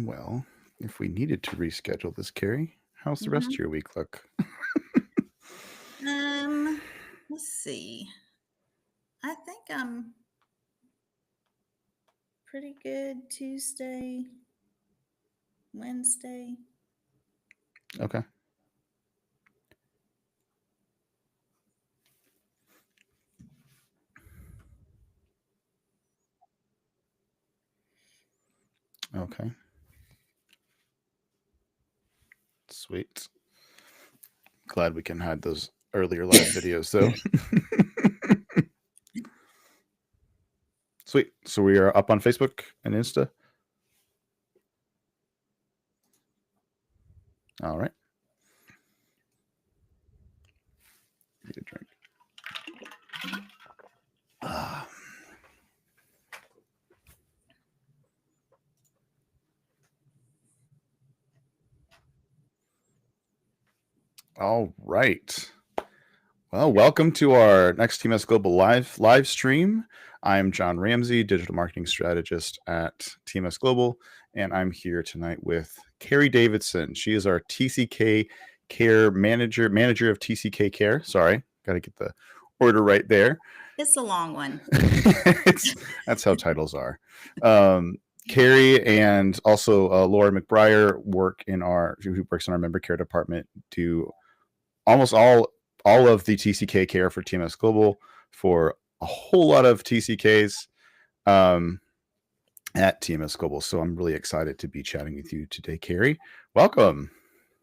Well, if we needed to reschedule this, Carrie, how's the rest hmm of your week look? Um, let's see. I think I'm pretty good Tuesday, Wednesday. Okay. Okay. Sweet. Glad we can hide those earlier live videos, though. Sweet. So we are up on Facebook and Insta. All right. Need a drink. Ah. All right. Well, welcome to our next TMS Global live stream. I'm John Ramsey, digital marketing strategist at TMS Global, and I'm here tonight with Carrie Davidson. She is our TCK Care manager of TCK Care. Sorry, got to get the order right there. It's a long one. That's how titles are. Carrie and also Laura McBriar who works in our member care department, do almost all of the TCK care for TMS Global for a whole lot of TCKs at TMS Global. So I'm really excited to be chatting with you today, Carrie. Welcome.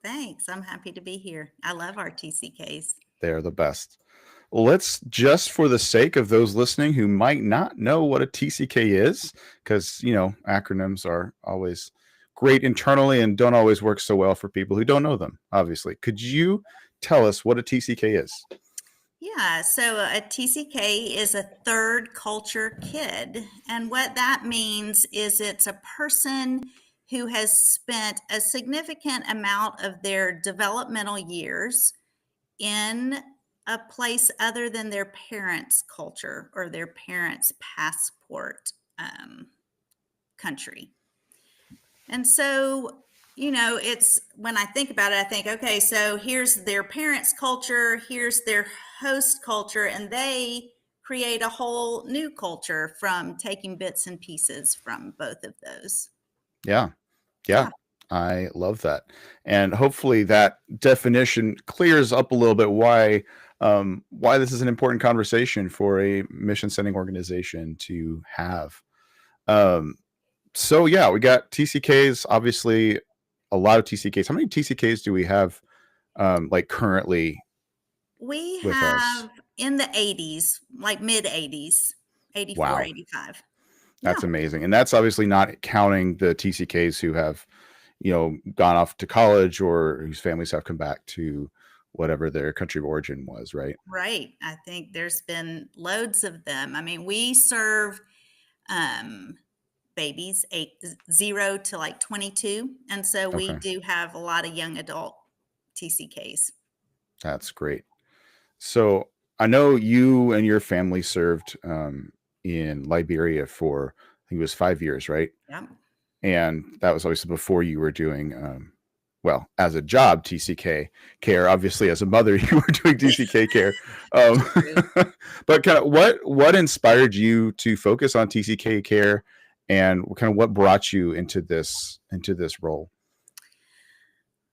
Thanks. I'm happy to be here. I love our TCKs. They're the best. Let's, just for the sake of those listening who might not know what a TCK is, because, acronyms are always great internally and don't always work so well for people who don't know them, obviously. Could you tell us what a TCK is? Yeah, so a TCK is a third culture kid. And what that means is it's a person who has spent a significant amount of their developmental years in a place other than their parents' culture or their parents' passport country. And so, it's when I think about it, I think, okay, so here's their parents' culture, here's their host culture, and they create a whole new culture from taking bits and pieces from both of those. Yeah. Yeah. Yeah. I love that. And hopefully that definition clears up a little bit why this is an important conversation for a mission sending organization to have. Um, so yeah, we got TCKs, obviously a lot of TCKs. How many TCKs do we have like currently We with us? have in the 80s, like mid 80s, 84, Wow. 85. Yeah. That's amazing. And that's obviously not counting the TCKs who have, gone off to college or whose families have come back to whatever their country of origin was, right? Right. I think there's been loads of them. I mean, we serve um, babies 0 to like 22. And so we Okay. do have a lot of young adult TCKs. That's great. So I know you and your family served in Liberia for, I think it was 5 years, right? Yeah. And that was obviously before you were doing, well, as a job, TCK care. Obviously, as a mother, you were doing TCK care. Um, True. but kind of what inspired you to focus on TCK care, and kind of what brought you into this role?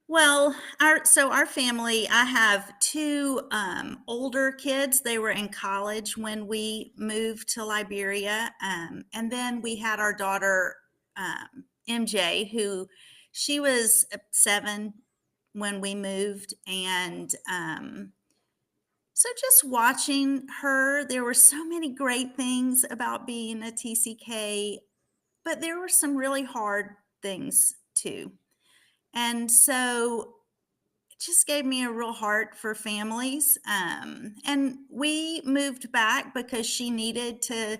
Well, our family, I have two older kids. They were in college when we moved to Liberia, and then we had our daughter MJ, who she was 7 when we moved, and so just watching her, there were so many great things about being a TCK, but there were some really hard things too. And so it just gave me a real heart for families. And we moved back because she needed to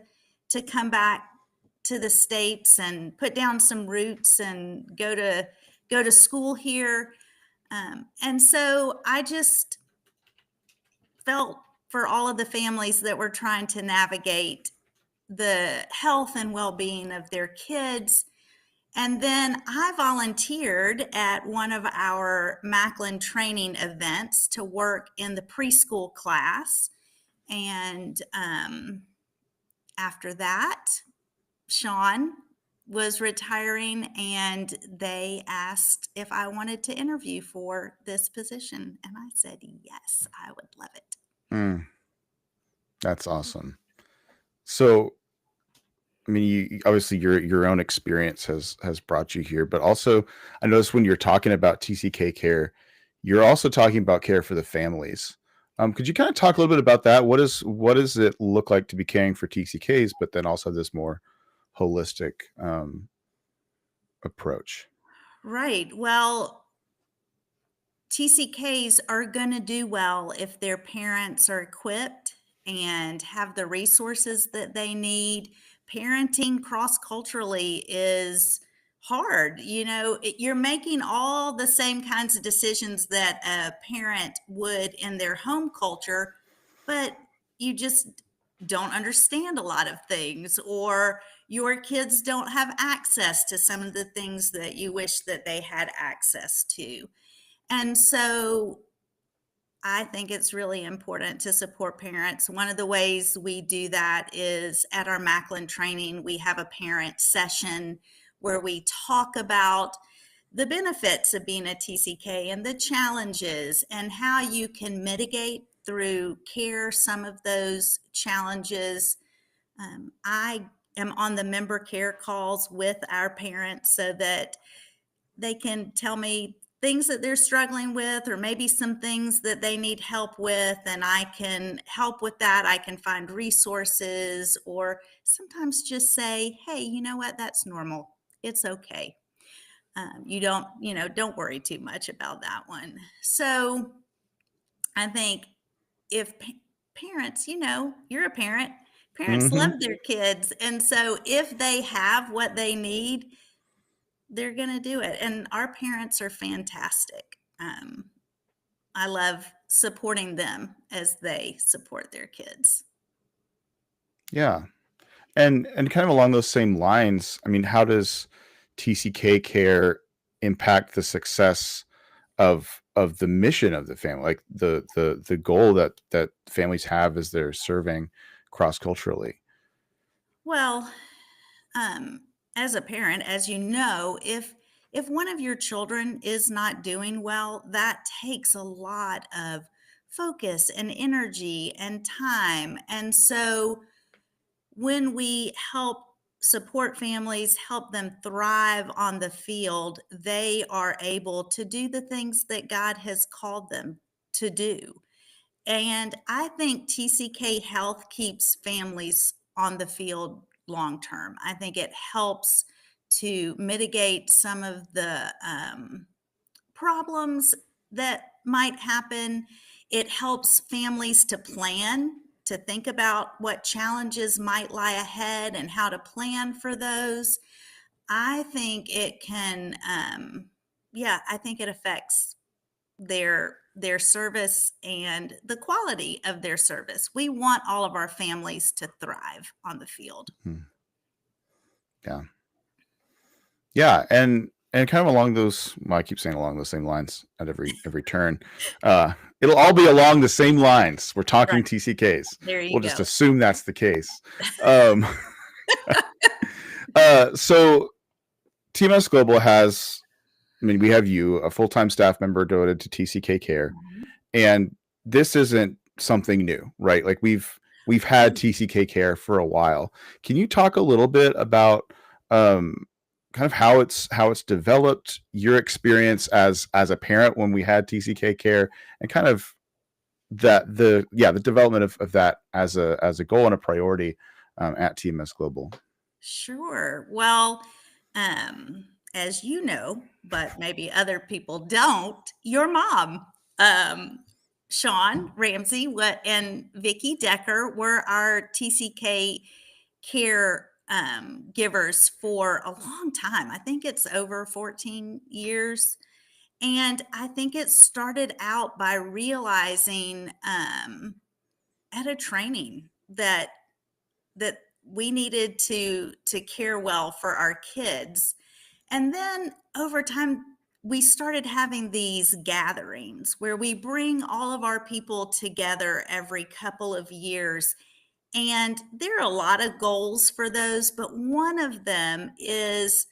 come back to the States and put down some roots and go to school here. And so I just felt for all of the families that were trying to navigate the health and well-being of their kids And then I volunteered at one of our Macklin training events to work in the preschool class. And after that, Sean was retiring and they asked if I wanted to interview for this position. And I said, yes, I would love it. Mm, that's awesome. So, I mean, obviously your own experience has brought you here, but also I noticed when you're talking about TCK care, you're also talking about care for the families. Could you kind of talk a little bit about that? What does it look like to be caring for TCKs, but then also this more holistic approach? Right. Well, TCKs are going to do well if their parents are equipped and have the resources that they need. Parenting cross culturally is hard. You're making all the same kinds of decisions that a parent would in their home culture, but you just don't understand a lot of things, or your kids don't have access to some of the things that you wish that they had access to. And so I think it's really important to support parents. One of the ways we do that is at our Macklin training, we have a parent session where we talk about the benefits of being a TCK and the challenges and how you can mitigate through care some of those challenges. I am on the member care calls with our parents so that they can tell me things that they're struggling with, or maybe some things that they need help with, and I can help with that. I can find resources, or sometimes just say, hey, you know what, that's normal, it's okay. Don't worry too much about that one. So I think if parents, you're a parent, parents Hmm. love their kids, and so if they have what they need, they're going to do it. And our parents are fantastic. I love supporting them as they support their kids. Yeah. And kind of along those same lines, I mean, how does TCK care impact the success of the mission of the family, like the goal that families have as they're serving cross culturally? Well, um, as a parent, as you know, if one of your children is not doing well, that takes a lot of focus and energy and time. And so when we help support families, help them thrive on the field, they are able to do the things that God has called them to do. And I think TCK Health keeps families on the field long term. I think it helps to mitigate some of the problems that might happen. It helps families to plan, to think about what challenges might lie ahead and how to plan for those. I think it can, I think it affects their service and the quality of their service. We want all of our families to thrive on the field. Hmm. Yeah. Yeah, and kind of along those, well, I keep saying along those same lines at every turn. It'll all be along the same lines. We're talking Right. TCKs. There you We'll just go. assume that's the case. Um, so TMS Global has, I mean, we have you, a full-time staff member devoted to TCK care, Mhm. and this isn't something new, right? Like we've had TCK care for a while. Can you talk a little bit about um, kind of how it's developed, your experience as a parent when we had TCK care, and kind of the development of that as a goal and a priority at TMS Global? Sure. Well, as you know, but maybe other people don't, your mom, um, Sean Ramsey, and Vicki Decker were our TCK care givers for a long time. I think it's over 14 years. And I think it started out by realizing at a training that we needed to care well for our kids. And then over time, we started having these gatherings where we bring all of our people together every couple of years. And there are a lot of goals for those, but one of them is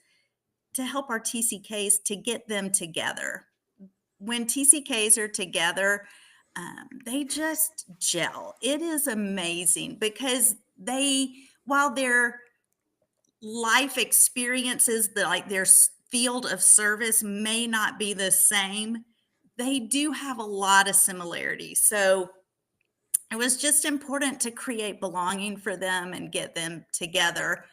to help our TCKs to get them together. When TCKs are together, they just gel. It is amazing because while their life experiences, like their field of service may not be the same, they do have a lot of similarities. So it was just important to create belonging for them and get them together.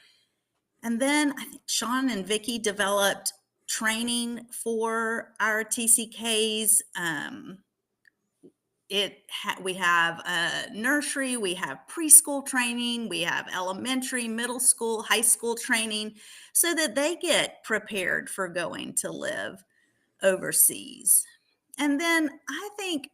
And then I think Sean and Vicky developed training for our TCKs. We have a nursery, we have preschool training, we have elementary, middle school, high school training, so that they get prepared for going to live overseas. And then I think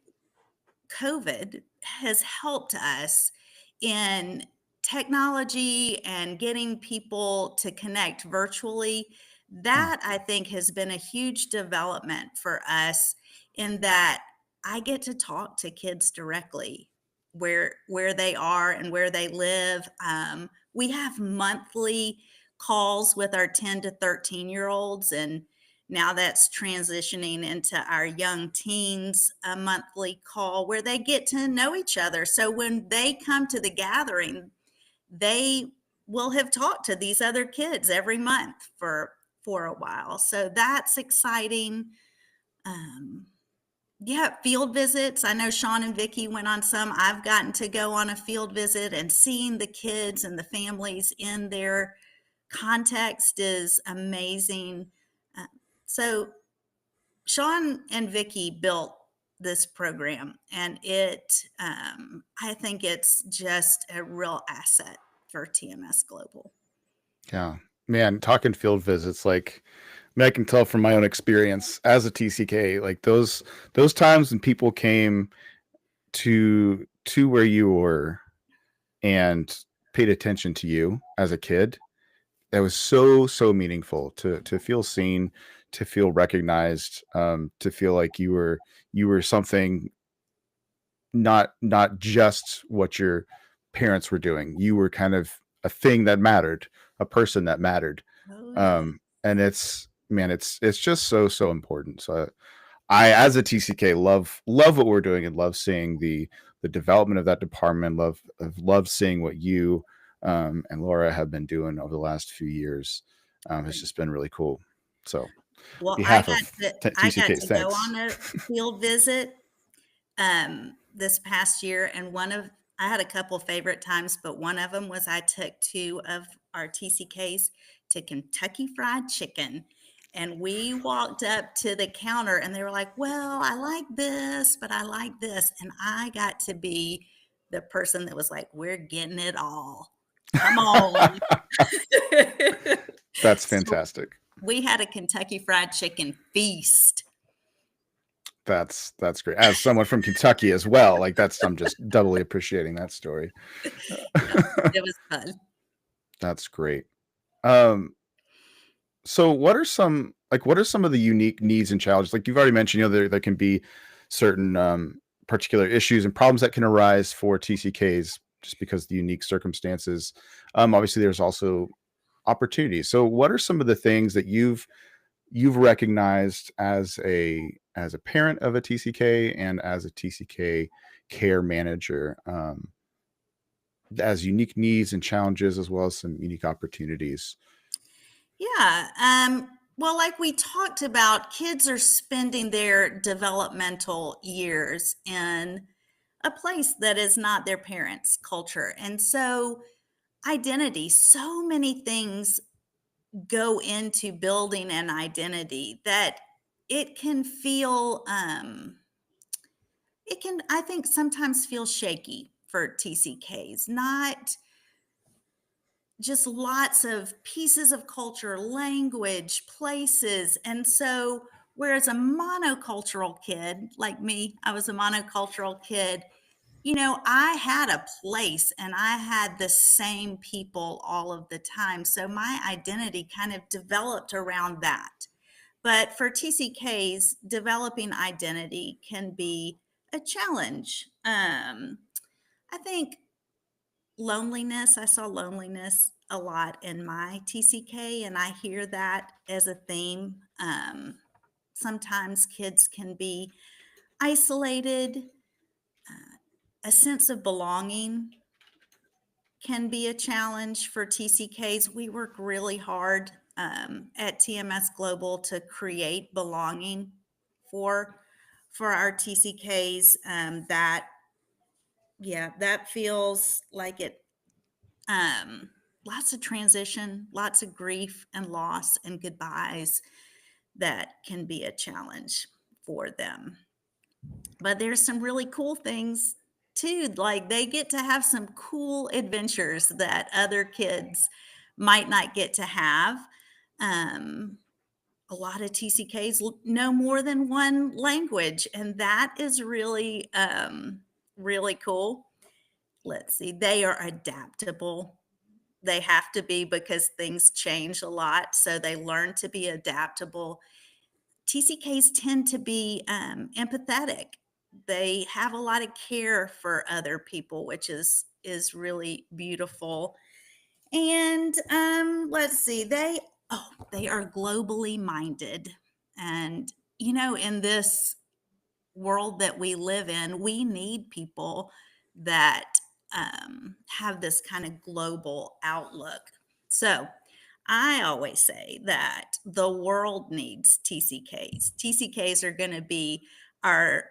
COVID has helped us in technology and getting people to connect virtually. Mm. That I think has been a huge development for us in that I get to talk to kids directly where they are and where they live. We have monthly calls with our 10 to 13-year-olds, and now that's transitioning into our young teens, a monthly call where they get to know each other. So when they come to the gathering, they will have talked to these other kids every month for a while. So that's exciting. Um, yeah, field visits. I know Sean and Vicky went on some. I've gotten to go on a field visit, and seeing the kids and the families in their context is amazing. Uh, so Sean and Vicky built this program, and I think it's just a real asset for TMS Global. Yeah, man, talking field visits, like, I mean, I can tell from my own experience as a TCK, like those times when people came to where you were and paid attention to you as a kid, that was so meaningful to feel seen, to feel recognized, to feel like you were something, not just what your parents were doing. You were kind of a thing that mattered, a person that mattered. Oh, yeah. And it's, man, it's just so important. So I, as a TCK, love what we're doing and love seeing the development of that department. Love seeing what you and Laura have been doing over the last few years. It's just been really cool. So, Well, behalf of I got TCK, to go thanks. on a field visit this past year, and I had a couple favorite times, but one of them was I took two of our TCKs to Kentucky Fried Chicken. And we walked up to the counter and they were like, well, I like this, but I like this. And I got to be the person that was like, we're getting it all. Come on. That's So fantastic. we had a Kentucky Fried Chicken feast. That's great. As someone from Kentucky as well, like I'm just doubly appreciating that story. Yep, it was fun. That's great. Um, so what are some of the unique needs and challenges? Like you've already mentioned, there can be certain particular issues and problems that can arise for TCKs just because of the unique circumstances. Obviously, there's also opportunities. So, what are some of the things that you've recognized as a parent of a TCK and as a TCK care manager, as unique needs and challenges as well as some unique opportunities? Yeah. Well, like we talked about, kids are spending their developmental years in a place that is not their parents' culture. And so, identity, so many things go into building an identity that it can feel, it can, I think, sometimes feel shaky for TCKs, not just lots of pieces of culture, language, places. And so, whereas a monocultural kid like me, I was a monocultural kid, I had a place and I had the same people all of the time. So my identity kind of developed around that. But for TCKs, developing identity can be a challenge. I think loneliness, I saw loneliness a lot in my TCK, and I hear that as a theme. Sometimes kids can be isolated, a sense of belonging can be a challenge for TCKs. We work really hard at TMS Global to create belonging for our TCKs. That feels like it. Lots of transition, lots of grief and loss and goodbyes that can be a challenge for them. But there's some really cool things too. Like they get to have some cool adventures that other kids might not get to have. Um, a lot of TCKs know more than one language, and that is really, really cool. Let's see, they are adaptable. They have to be because things change a lot. So they learn to be adaptable. TCKs tend to be empathetic. They have a lot of care for other people, which is really beautiful. And let's see, they are globally minded, and in this world that we live in, we need people that have this kind of global outlook. So I always say that the world needs TCKs. TCKs are going to be our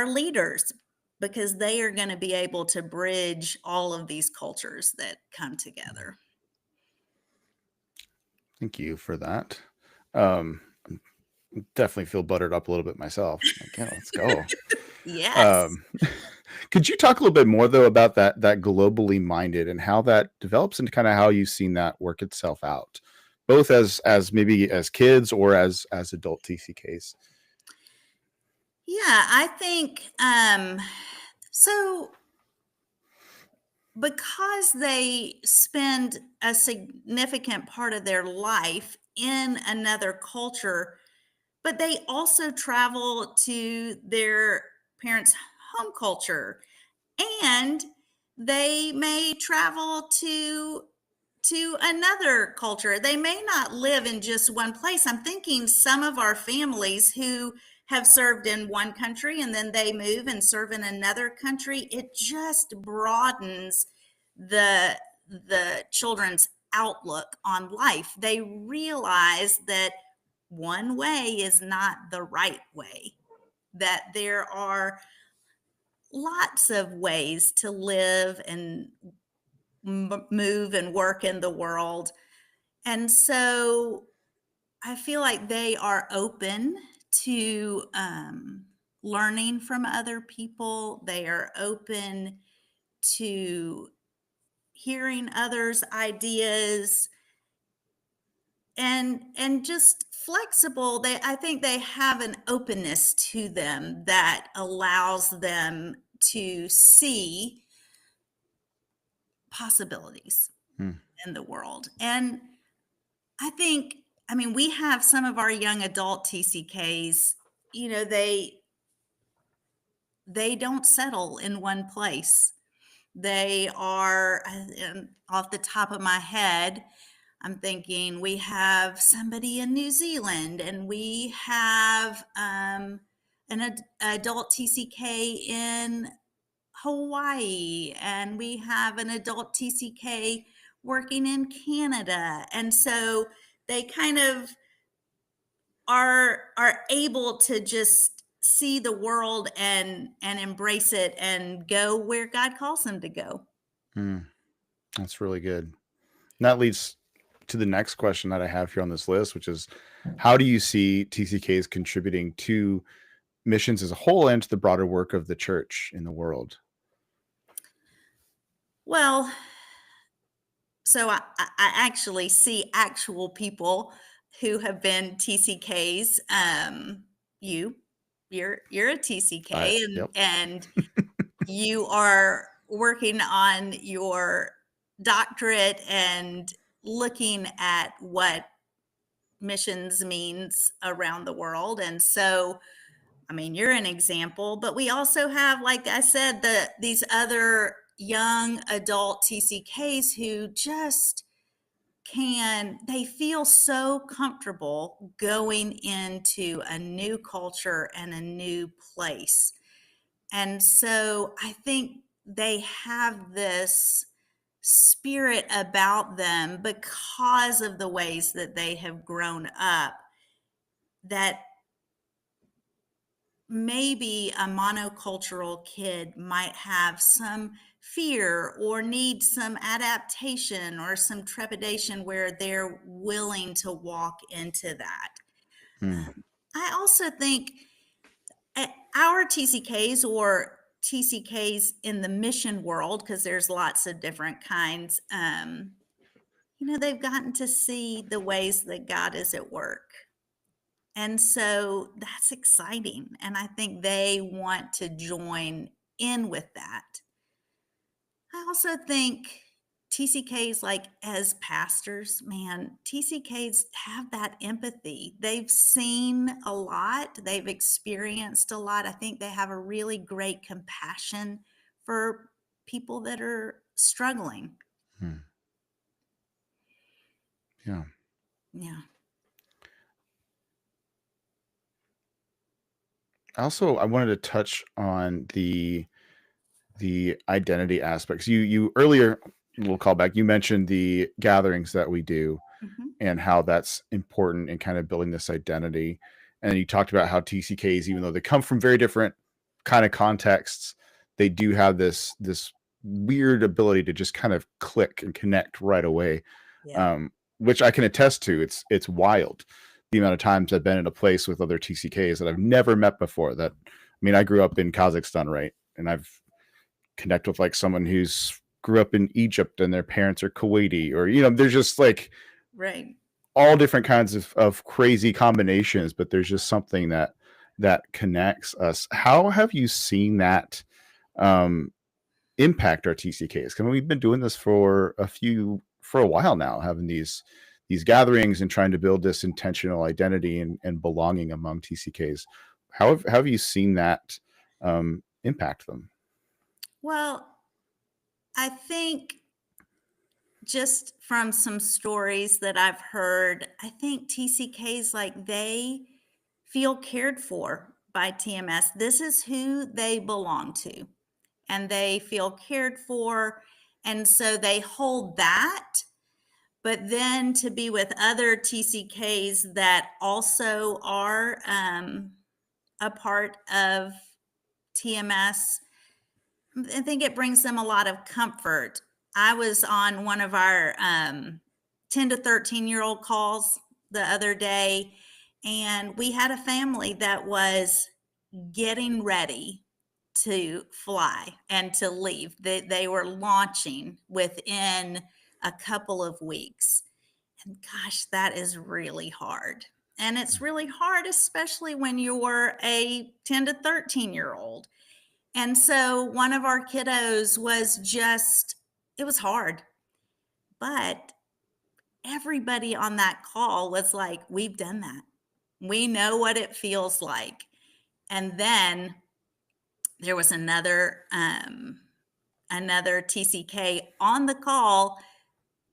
leaders because they are going to be able to bridge all of these cultures that come together. Thank you for that. I definitely feel buttered up a little bit myself. Like, yeah, let's go. Yes. Um, could you talk a little bit more though about that globally minded and how that develops and kind of how you've seen that work itself out, both as maybe as kids or as adult TCKs? Yeah, I think so because they spend a significant part of their life in another culture, but they also travel to their parents' home culture, and they may travel to another culture. They may not live in just one place. I'm thinking some of our families who have served in one country and then they move and serve in another country, it just broadens the children's outlook on life. They realize that one way is not the right way, that there are lots of ways to live and move and work in the world. And so I feel like they are open to learning from other people. They are open to hearing others' ideas and just flexible. I think they have an openness to them that allows them to see possibilities Hmm. in the world. And I think, I mean, we have some of our young adult TCKs, they don't settle in one place. They are, off the top of my head, I'm thinking we have somebody in New Zealand, and we have an adult TCK in Hawaii, and we have an adult TCK working in Canada. And so they kind of are able to just see the world and embrace it and go where God calls them to go. Hmm. That's really good. And that leads to the next question that I have here on this list, which is how do you see TCKs contributing to missions as a whole and to the broader work of the church in the world? Well, so I actually see actual people who have been TCKs. You, you're a I TCK, and Yep. and you are working on your doctorate and looking at what missions means around the world. And so, I mean, you're an example, but we also have, like I said, these other young adult TCKs who just they feel so comfortable going into a new culture and a new place. And so I think they have this spirit about them because of the ways that they have grown up, that maybe a monocultural kid might have some fear or need some adaptation or some trepidation where they're willing to walk into that. Hmm. I also think our TCKs or TCKs in the mission world, because there's lots of different kinds, they've gotten to see the ways that God is at work. And so that's exciting. And I think they want to join in with that. I also think TCKs, like as pastors, man, TCKs have that empathy. They've seen a lot, they've experienced a lot. I think they have a really great compassion for people that are struggling. Hmm. Yeah. Yeah. Also, I wanted to touch on the identity aspects. You earlier, we'll call back, you mentioned the gatherings that we do Mhm. and how that's important in kind of building this identity. And you talked about how TCKs, even though they come from very different kind of contexts, they do have this weird ability to just kind of click and connect right away, Yeah. which I can attest to. It's wild the amount of times I've been in a place with other TCKs that I've never met before. That, I mean, I grew up in Kazakhstan, right? And I've connected with like someone who's grew up in Egypt and their parents are Kuwaiti, or there's just like Right. all different kinds of crazy combinations, but there's just something that connects us. How have you seen that impact our TCKs? Because we've been doing this for a while now, having these gatherings and trying to build this intentional identity and belonging among TCKs. How have you seen that impact them? Well, I think just from some stories that I've heard, I think TCKs, like, they feel cared for by TMS. This is who they belong to, and they feel cared for. And so they hold that. But then to be with other TCKs that also are a part of TMS, I think it brings them a lot of comfort. I was on one of our 10 to 13-year-old calls the other day, and we had a family that was getting ready to fly and to leave. They were launching within a couple of weeks. And gosh, that is really hard. And it's really hard, especially when you're a 10 to 13-year-old. And so one of our kiddos it was hard, but everybody on that call was like, we've done that. We know what it feels like. And then there was another TCK on the call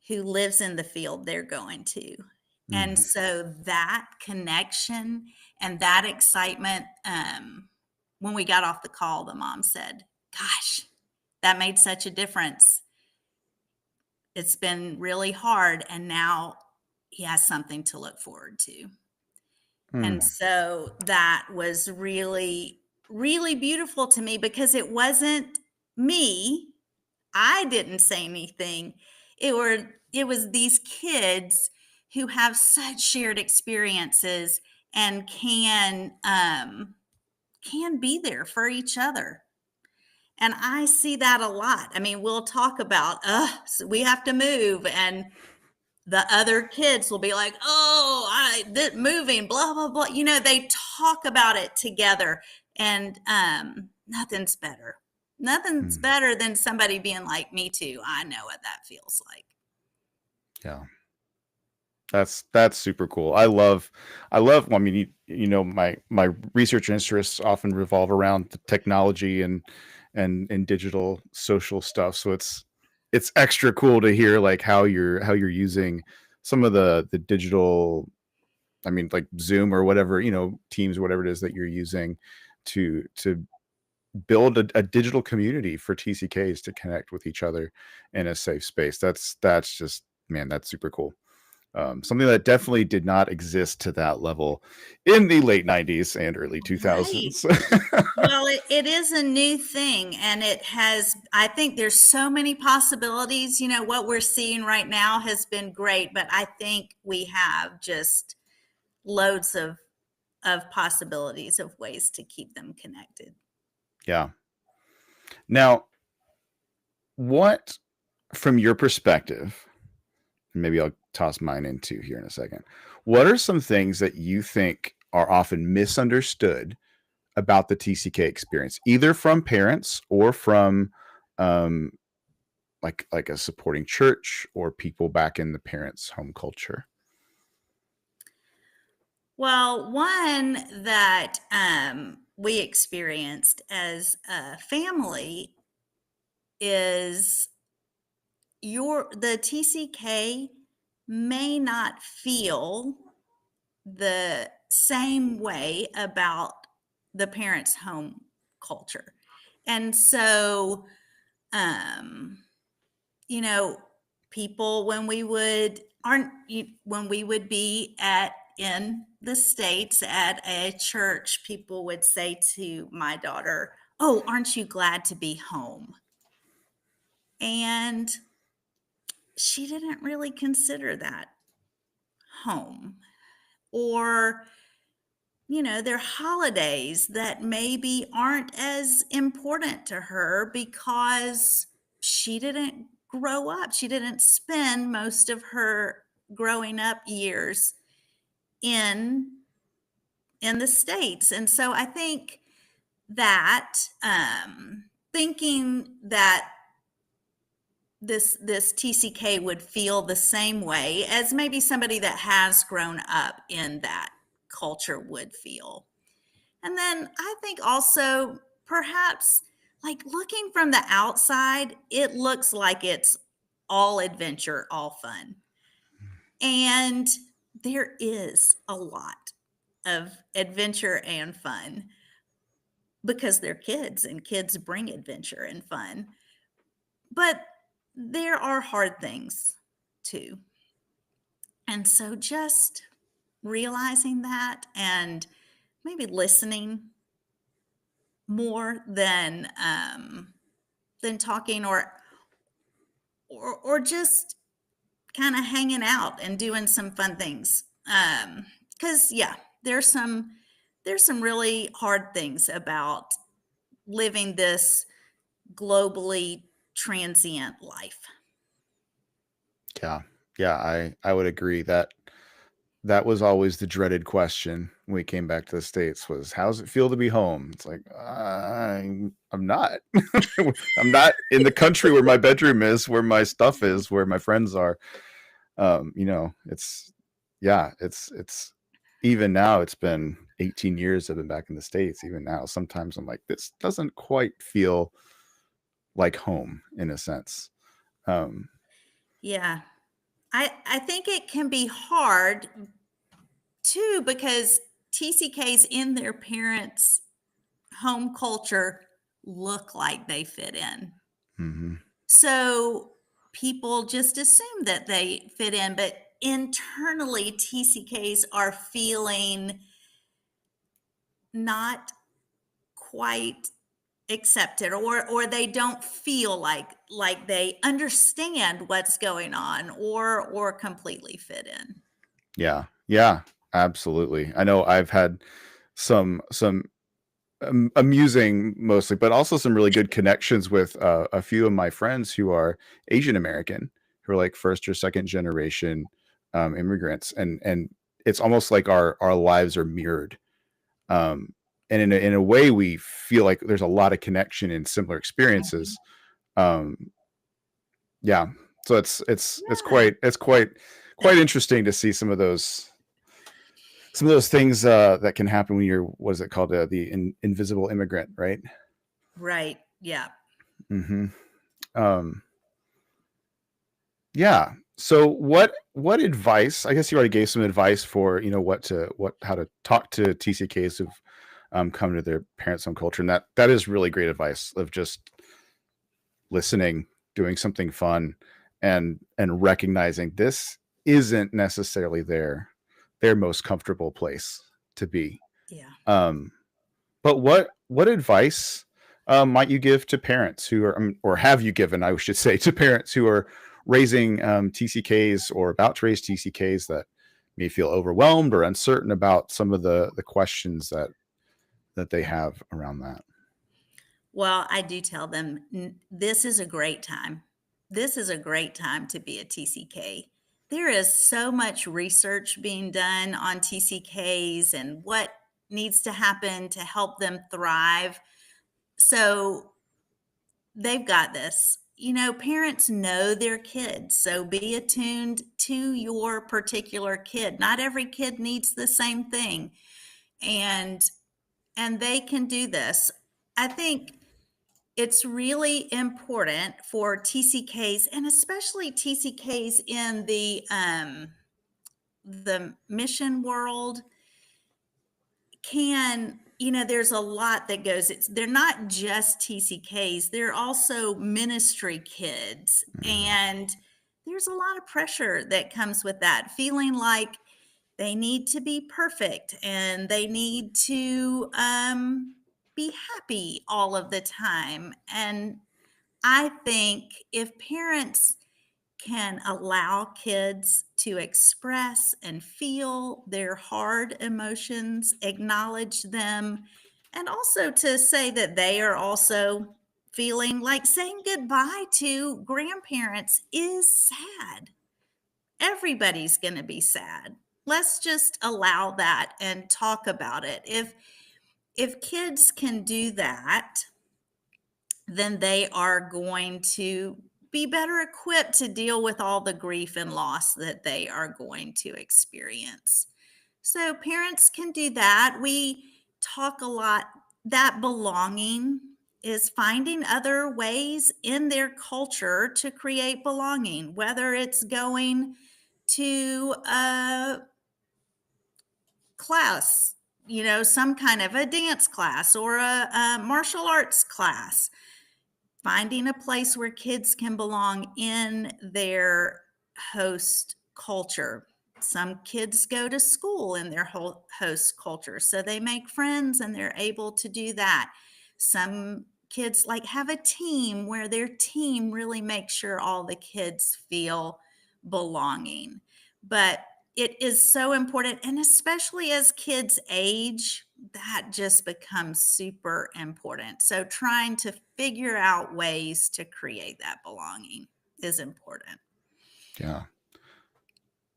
who lives in the field they're going to. And so that connection and that excitement, when we got off the call, the mom said, gosh, that made such a difference. It's been really hard, and now he has something to look forward to. And so that was really, really beautiful to me, because it wasn't me. I didn't say anything. It was these kids who have such shared experiences and can be there for each other. And I see that a lot. I mean, we'll talk about, so we have to move, and the other kids will be like, oh, moving, blah, blah, blah. They talk about it together, and nothing's better. Nothing's Mm, better than somebody being like, me too. I know what that feels like. yeah. That's super cool. I love, well, I mean, my research interests often revolve around the technology and digital social stuff. So it's extra cool to hear like how you're using some of the digital, I mean, like Zoom or whatever, Teams or whatever it is that you're using to build a digital community for TCKs to connect with each other in a safe space. That's just, man, that's super cool. Something that definitely did not exist to that level in the late 90s and early Right. 2000s. Well, it is a new thing, and it has, I think there's so many possibilities. What we're seeing right now has been great, but I think we have just loads of possibilities of ways to keep them connected. Yeah. Now, what, from your perspective, maybe I'll toss mine into here in a second. What are some things that you think are often misunderstood about the TCK experience, either from parents or from um, like a supporting church or people back in the parents' home culture? Well, one that we experienced as a family is the TCK may not feel the same way about the parents' home culture. And so, um, you know, people when we would be at in the States at a church, people would say to my daughter, "Oh, aren't you glad to be home?" And she didn't really consider that home. Or, their holidays that maybe aren't as important to her because she didn't grow up. She didn't spend most of her growing up years in in the States. And so I think that thinking that this TCK would feel the same way as maybe somebody that has grown up in that culture would feel. And then I think also perhaps like looking from the outside, it looks like it's all adventure, all fun. And there is a lot of adventure and fun because they're kids and kids bring adventure and fun. But there are hard things too. And so just realizing that and maybe listening more than talking or just kind of hanging out and doing some fun things. Because yeah, there's some there's some really hard things about living this globally transient life. Yeah. Yeah, I would agree that that was always the dreaded question when we came back to the States was, "How's it feel to be home?" It's like, I'm not. I'm not in the country where my bedroom is, where my stuff is, where my friends are. It's, yeah, it's even now, it's been 18 years I've been back in the States. Even now, sometimes I'm like, this doesn't quite feel like home in a sense. Um, Yeah. I think it can be hard too because TCKs in their parents' home culture look like they fit in. mhm. So people just assume that they fit in, but internally, TCKs are feeling not quite accepted or they don't feel like they understand what's going on or completely fit in. Yeah. Yeah, absolutely. I know I've had some amusing mostly, but also some really good connections with a few of my friends who are Asian American, who are like first or second generation immigrants, and it's almost like our lives are mirrored. Um, and in a way, we feel like there's a lot of connection in similar experiences. Um, yeah, so it's Yeah. quite interesting to see some of those things that can happen when you're, what is it called, invisible immigrant, right? Right. Yeah. Hmm. Um, yeah. So what advice? I guess you already gave some advice for, how to talk to TCKs who've come to their parents' home culture, and that is really great advice of just listening, doing something fun, and recognizing this isn't necessarily their most comfortable place to be. Yeah. Um, but what advice might you give to parents who are, or have you given, I should say, to parents who are raising TCKs or about to raise TCKs that may feel overwhelmed or uncertain about some of the questions that they have around that? Well, I do tell them this is a great time. This is a great time to be a TCK. There is so much research being done on TCKs and what needs to happen to help them thrive. So they've got this. Parents know their kids, so be attuned to your particular kid. Not every kid needs the same thing. And they can do this. I think it's really important for TCKs, and especially TCKs in the mission world, there's a lot that goes. They're not just TCKs; they're also ministry kids, Mhm. and there's a lot of pressure that comes with that, feeling like they need to be perfect and they need to be happy all of the time. And I think if parents can allow kids to express and feel their hard emotions, acknowledge them, and also to say that they are also feeling like saying goodbye to grandparents is sad. Everybody's going to be sad. Let's just allow that and talk about it. If kids can do that, then they are going to be better equipped to deal with all the grief and loss that they are going to experience. So parents can do that. We talk a lot that belonging is finding other ways in their culture to create belonging, whether it's going to a class, some kind of a dance class or a martial arts class, finding a place where kids can belong in their host culture. Some kids go to school in their host culture, so they make friends and they're able to do that. Some kids like have a team where their team really makes sure all the kids feel belonging. But it is so important, and especially as kids age, that just becomes super important. So trying to figure out ways to create that belonging is important. Yeah.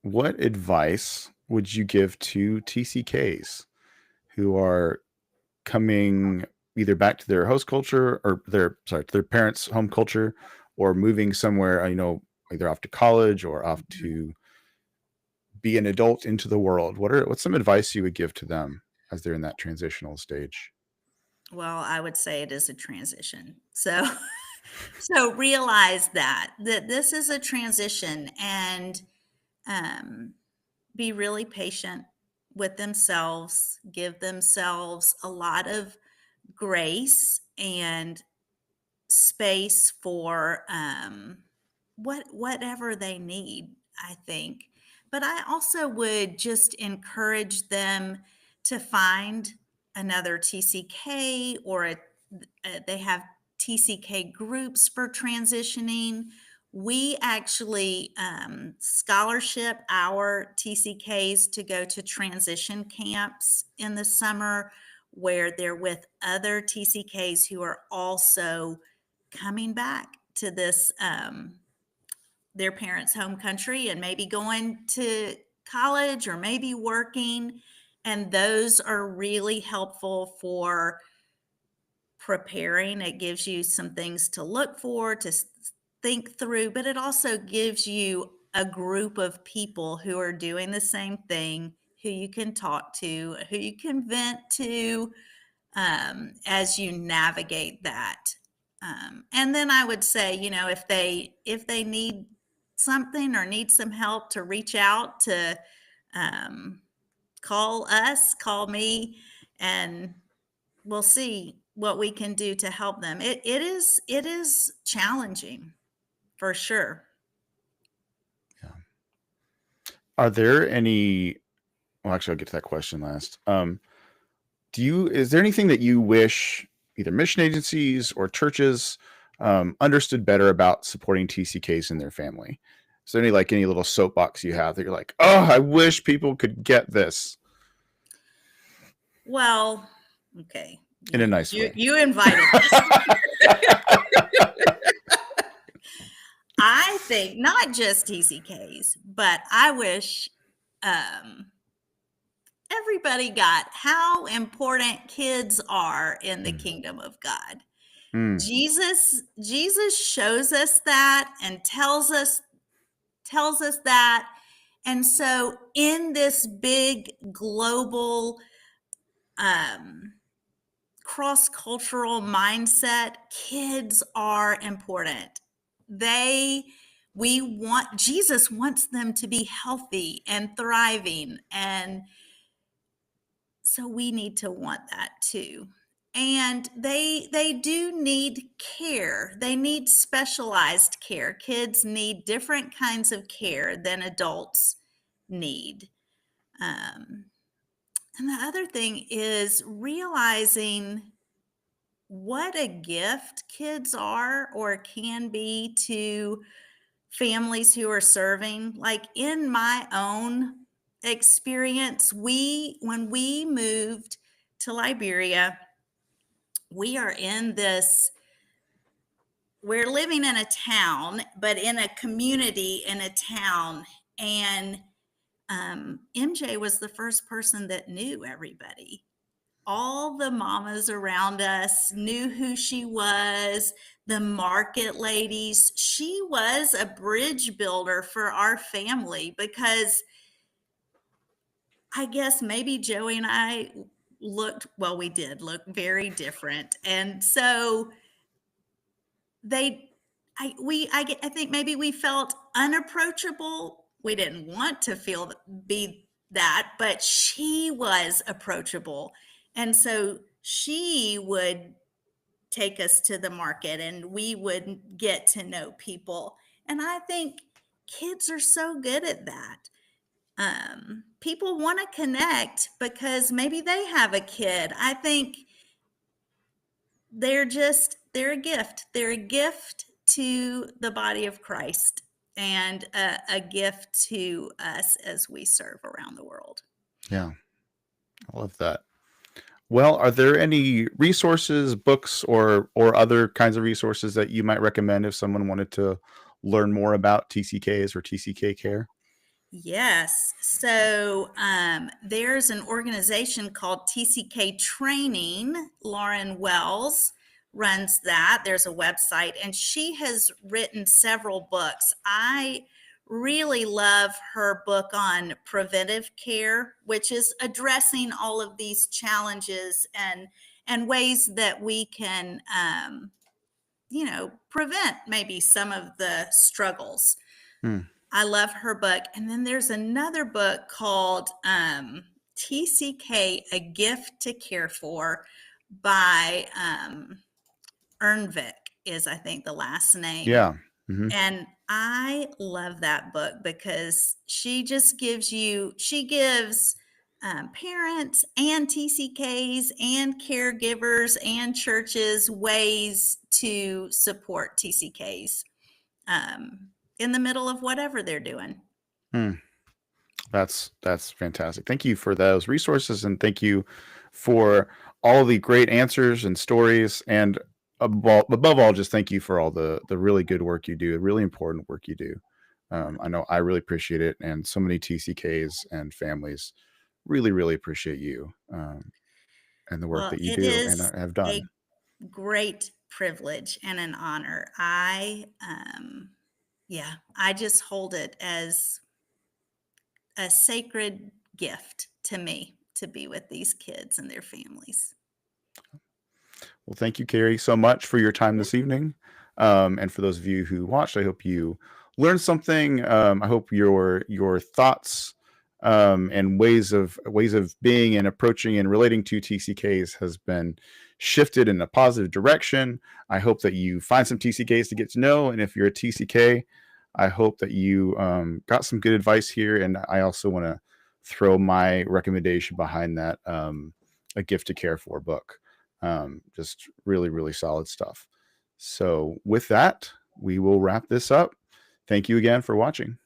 What advice would you give to TCKs who are coming either back to their host culture or to their parents' home culture, or moving somewhere, either off to college or off Mhm. to be an adult into the world? What's some advice you would give to them as they're in that transitional stage? Well, I would say it is a transition. So so realize that this is a transition, and um be really patient with themselves, give themselves a lot of grace and space for whatever they need, I think. But I also would just encourage them to find another TCK, or they have TCK groups for transitioning. We actually scholarship our TCKs to go to transition camps in the summer, where they're with other TCKs who are also coming back to this their parents' home country, and maybe going to college or maybe working. And those are really helpful for preparing. It gives you some things to look for, to think through, but it also gives you a group of people who are doing the same thing, who you can talk to, who you can vent to, as you navigate that. And then I would say, if they need something or need some help, to reach out, to um, call us, call me, and we'll see what we can do to help them. It is challenging, for sure. Are there any? Well, actually, I'll get to that question last. Is there anything that you wish either mission agencies or churches understood better about supporting TCKs in their family? Is there any little soapbox you have that you're like, oh, I wish people could get this Well, okay. in a nice way? You invited us. I think not just TCKs, but I wish everybody got how important kids are in the kingdom of God. Mm. Jesus shows us that and tells us that. And so in this big global cross-cultural mindset, kids are important. Jesus wants them to be healthy and thriving, and so we need to want that too. And they do need care. They need specialized care. Kids need different kinds of care than adults need. And the other thing is realizing what a gift kids are or can be to families who are serving. Like in my own experience, when we moved to Liberia, we're living in a town, but in a community in a town. And MJ was the first person that knew everybody. All the mamas around us knew who she was, the market ladies. She was a bridge builder for our family, because I guess maybe Joey and I we did look very different. And so I think maybe we felt unapproachable. We didn't want to be that, but she was approachable. And so she would take us to the market and we would get to know people. And I think kids are so good at that. People want to connect because maybe they have a kid. I think they're a gift. They're a gift to the body of Christ, and a gift to us as we serve around the world. Yeah, I love that. Well, are there any resources, books, or other kinds of resources that you might recommend if someone wanted to learn more about TCKs or TCK care? Yes. So there's an organization called TCK Training. Lauren Wells runs that. There's a website, and she has written several books. I really love her book on preventive care, which is addressing all of these challenges and ways that we can, prevent maybe some of the struggles. Hmm. I love her book. And then there's another book called TCK, A Gift to Care For, by Ernvik is, I think, the last name. Yeah. Mm-hmm. And I love that book because she gives parents and TCKs and caregivers and churches ways to support TCKs in the middle of whatever they're doing. That's fantastic. Thank you for those resources, and thank you for all the great answers and stories. And above all, just thank you for all the really good work you do, really important work you do. I know I really appreciate it, and so many TCKs and families really, really appreciate you and the work Well, that you it do and is have a done. great privilege and an honor. Yeah, I just hold it as a sacred gift to me to be with these kids and their families. Well, thank you, Carrie, so much for your time this evening. And for those of you who watched, I hope you learned something. I hope your thoughts and ways of being and approaching and relating to TCKs has been shifted in a positive direction. I hope that you find some TCKs to get to know, and if you're a TCK, I hope that you got some good advice here. And I also want to throw my recommendation behind that, A Gift to Care For book. Just really, really solid stuff. So with that, we will wrap this up. Thank you again for watching.